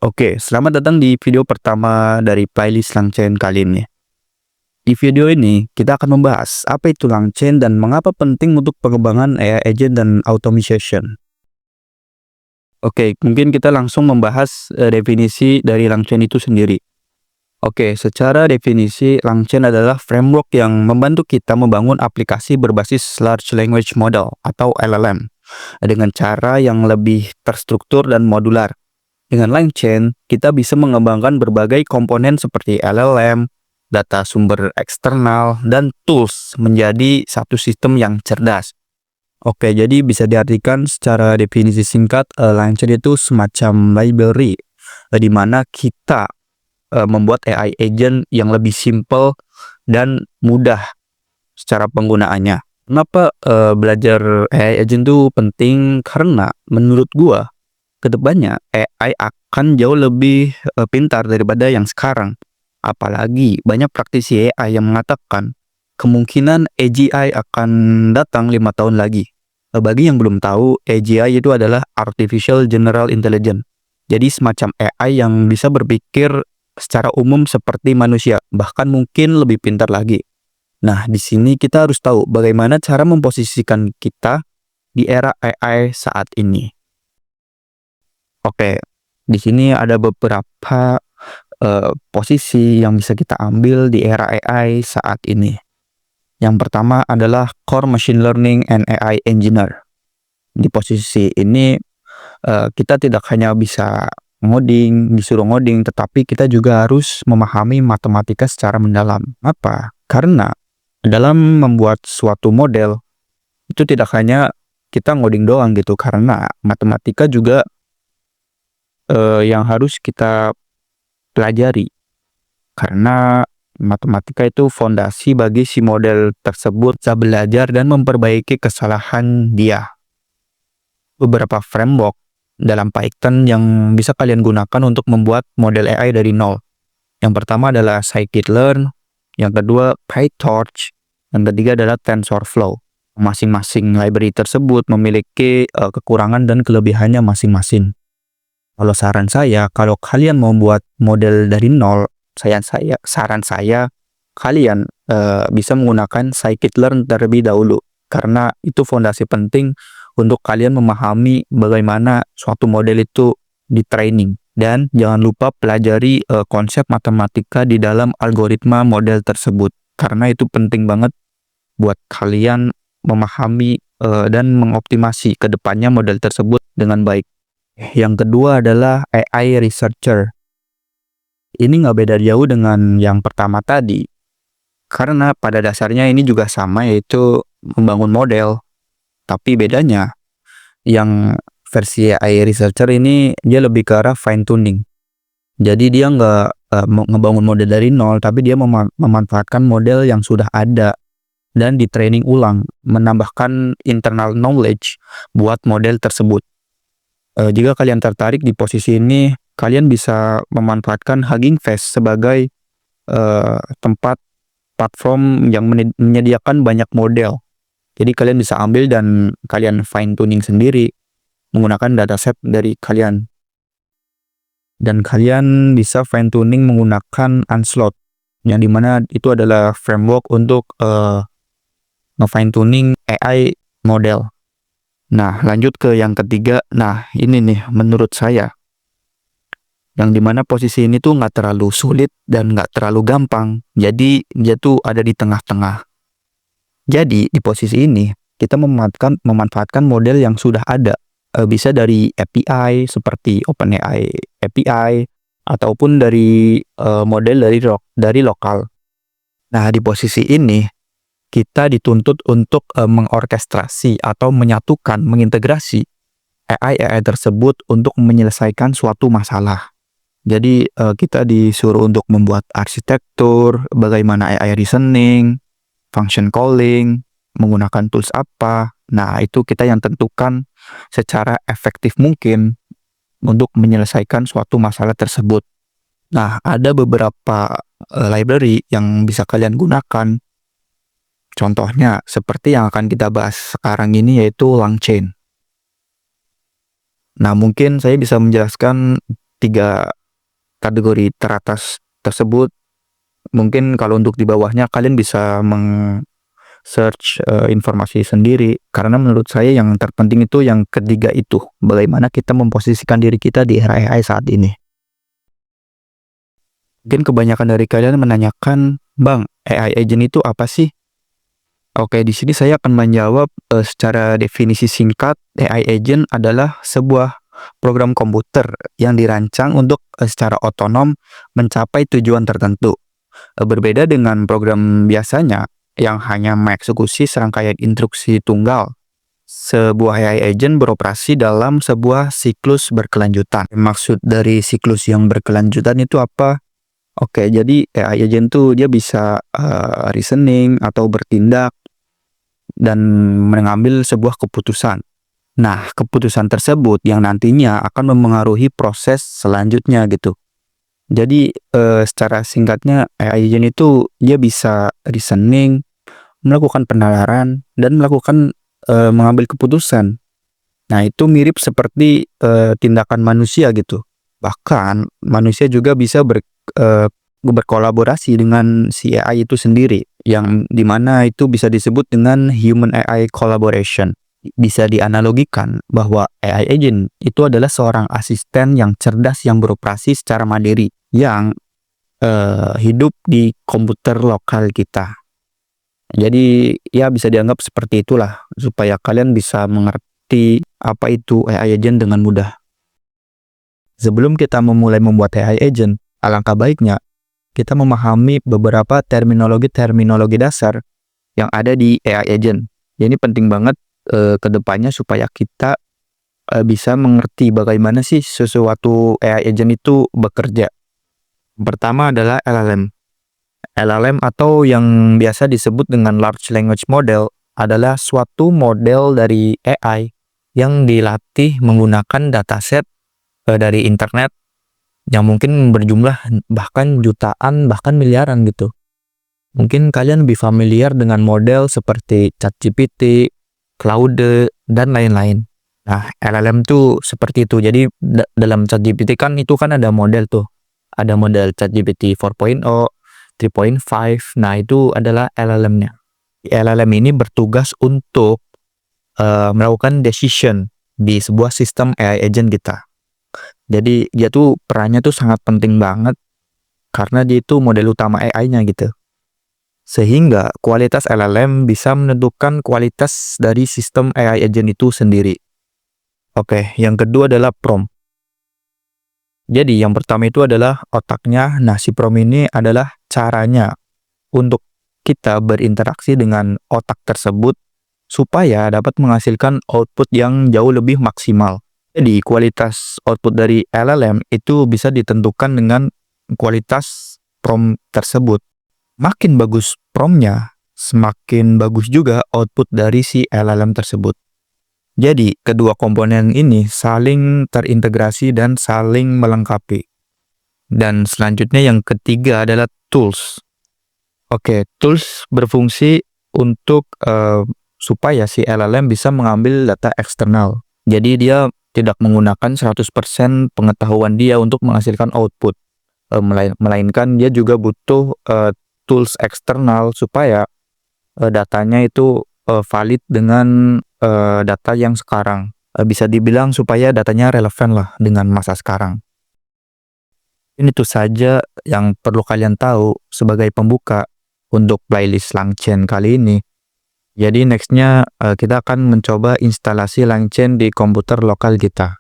Oke, selamat datang di video pertama dari playlist Langchain kali ini. Di video ini, kita akan membahas apa itu Langchain dan mengapa penting untuk pengembangan AI agent dan automation. Oke, mungkin kita langsung membahas definisi dari Langchain itu sendiri. Oke, secara definisi, Langchain adalah framework yang membantu kita membangun aplikasi berbasis Large Language Model atau LLM dengan cara yang lebih terstruktur dan modular. Dengan Langchain, kita bisa mengembangkan berbagai komponen seperti LLM, data sumber eksternal, dan tools menjadi satu sistem yang cerdas. Oke, jadi bisa diartikan secara definisi singkat, Langchain itu semacam library, di mana kita membuat AI agent yang lebih simple dan mudah secara penggunaannya. Kenapa belajar AI agent itu penting? Karena menurut gua, kedepannya AI akan jauh lebih pintar daripada yang sekarang. Apalagi banyak praktisi AI yang mengatakan kemungkinan AGI akan datang 5 tahun lagi. Bagi yang belum tahu, AGI itu adalah Artificial General Intelligence. Jadi semacam AI yang bisa berpikir secara umum seperti manusia, bahkan mungkin lebih pintar lagi. Nah, di sini kita harus tahu bagaimana cara memposisikan kita di era AI saat ini. Oke, di sini ada beberapa posisi yang bisa kita ambil di era AI saat ini. Yang pertama adalah Core Machine Learning and AI Engineer. Di posisi ini kita tidak hanya bisa disuruh ngoding, tetapi kita juga harus memahami matematika secara mendalam. Apa? Karena dalam membuat suatu model itu tidak hanya kita ngoding doang gitu, karena matematika juga yang harus kita pelajari, karena matematika itu fondasi bagi si model tersebut bisa belajar dan memperbaiki kesalahan dia. Beberapa framework dalam Python yang bisa kalian gunakan untuk membuat model AI dari nol. Yang pertama adalah scikit-learn, yang kedua PyTorch, yang ketiga adalah TensorFlow. Masing-masing library tersebut memiliki kekurangan dan kelebihannya masing-masing. Kalau saran saya, kalau kalian mau buat model dari nol, saran saya kalian bisa menggunakan scikit-learn terlebih dahulu, karena itu fondasi penting untuk kalian memahami bagaimana suatu model itu di training. Dan jangan lupa pelajari konsep matematika di dalam algoritma model tersebut, karena itu penting banget buat kalian memahami dan mengoptimasi ke depannya model tersebut dengan baik. Yang kedua adalah AI researcher. Ini nggak beda jauh dengan yang pertama tadi, karena pada dasarnya ini juga sama, yaitu membangun model. Tapi bedanya, yang versi AI researcher ini dia lebih ke arah fine tuning. Jadi dia nggak ngebangun model dari nol, tapi dia memanfaatkan model yang sudah ada dan di training ulang, menambahkan internal knowledge buat model tersebut. Jika kalian tertarik di posisi ini, kalian bisa memanfaatkan Hugging Face sebagai tempat platform yang menyediakan banyak model. Jadi kalian bisa ambil dan kalian fine tuning sendiri menggunakan dataset dari kalian. Dan kalian bisa fine tuning menggunakan Onslaught, yang dimana itu adalah framework untuk nge-fine tuning AI model. Nah, lanjut ke yang ketiga. Nah, ini nih menurut saya, yang dimana posisi ini tuh nggak terlalu sulit dan nggak terlalu gampang. Jadi dia tuh ada di tengah-tengah. Jadi di posisi ini kita memanfaatkan model yang sudah ada. Bisa dari API seperti OpenAI API ataupun dari model dari lokal. Nah, di posisi ini kita dituntut untuk mengorkestrasi atau menyatukan, mengintegrasi AI tersebut untuk menyelesaikan suatu masalah. Jadi kita disuruh untuk membuat arsitektur, bagaimana AI reasoning, function calling, menggunakan tools apa. Nah, itu kita yang tentukan secara efektif mungkin untuk menyelesaikan suatu masalah tersebut. Nah, ada beberapa library yang bisa kalian gunakan. Contohnya seperti yang akan kita bahas sekarang ini, yaitu Langchain. Nah, mungkin saya bisa menjelaskan 3 kategori teratas tersebut. Mungkin kalau untuk di bawahnya kalian bisa search informasi sendiri, karena menurut saya yang terpenting itu yang ketiga itu, bagaimana kita memposisikan diri kita di era AI saat ini. Mungkin kebanyakan dari kalian menanyakan, "Bang, AI agent itu apa sih?" Oke, di sini saya akan menjawab secara definisi singkat. AI agent adalah sebuah program komputer yang dirancang untuk secara otonom mencapai tujuan tertentu. Berbeda dengan program biasanya yang hanya mengeksekusi serangkaian instruksi tunggal. Sebuah AI agent beroperasi dalam sebuah siklus berkelanjutan. Maksud dari siklus yang berkelanjutan itu apa? Oke, jadi AI agent tuh dia bisa reasoning atau bertindak dan mengambil sebuah keputusan. Nah, keputusan tersebut yang nantinya akan memengaruhi proses selanjutnya gitu. Jadi secara singkatnya AI agent itu dia bisa reasoning, melakukan penalaran, dan melakukan mengambil keputusan. Nah, itu mirip seperti tindakan manusia gitu. Bahkan manusia juga bisa berkolaborasi dengan si AI itu sendiri, yang dimana itu bisa disebut dengan human AI collaboration. Bisa dianalogikan bahwa AI agent itu adalah seorang asisten yang cerdas yang beroperasi secara mandiri, yang hidup di komputer lokal kita. Jadi ya bisa dianggap seperti itulah, supaya kalian bisa mengerti apa itu AI agent dengan mudah. Sebelum kita memulai membuat AI agent, alangkah baiknya kita memahami beberapa terminologi-terminologi dasar yang ada di AI agent. Jadi penting banget ke depannya supaya kita bisa mengerti bagaimana sih sesuatu AI agent itu bekerja. Pertama adalah LLM. LLM atau yang biasa disebut dengan Large Language Model adalah suatu model dari AI yang dilatih menggunakan dataset dari internet yang mungkin berjumlah bahkan jutaan, bahkan miliaran gitu. Mungkin kalian lebih familiar dengan model seperti ChatGPT, Claude, dan lain-lain. Nah, LLM tuh seperti itu. Jadi dalam ChatGPT kan itu kan ada model tuh. Ada model ChatGPT 4.0, 3.5. Nah, itu adalah LLM-nya. LLM ini bertugas untuk melakukan decision di sebuah sistem AI agent kita. Jadi dia tuh perannya tuh sangat penting banget karena dia itu model utama AI-nya gitu. Sehingga kualitas LLM bisa menentukan kualitas dari sistem AI agent itu sendiri. Oke, yang kedua adalah prompt. Jadi yang pertama itu adalah otaknya. Nah, si prompt ini adalah caranya untuk kita berinteraksi dengan otak tersebut supaya dapat menghasilkan output yang jauh lebih maksimal. Jadi kualitas output dari LLM itu bisa ditentukan dengan kualitas prompt tersebut. Makin bagus promptnya, semakin bagus juga output dari si LLM tersebut. Jadi, kedua komponen ini saling terintegrasi dan saling melengkapi. Dan selanjutnya yang ketiga adalah tools. Oke, tools berfungsi untuk supaya si LLM bisa mengambil data eksternal. Jadi dia tidak menggunakan 100% pengetahuan dia untuk menghasilkan output. Melainkan dia juga butuh tools eksternal supaya datanya itu valid dengan data yang sekarang. Bisa dibilang supaya datanya relevan lah dengan masa sekarang. Ini tuh saja yang perlu kalian tahu sebagai pembuka untuk playlist LangChain kali ini. Jadi nextnya kita akan mencoba instalasi LangChain di komputer lokal kita.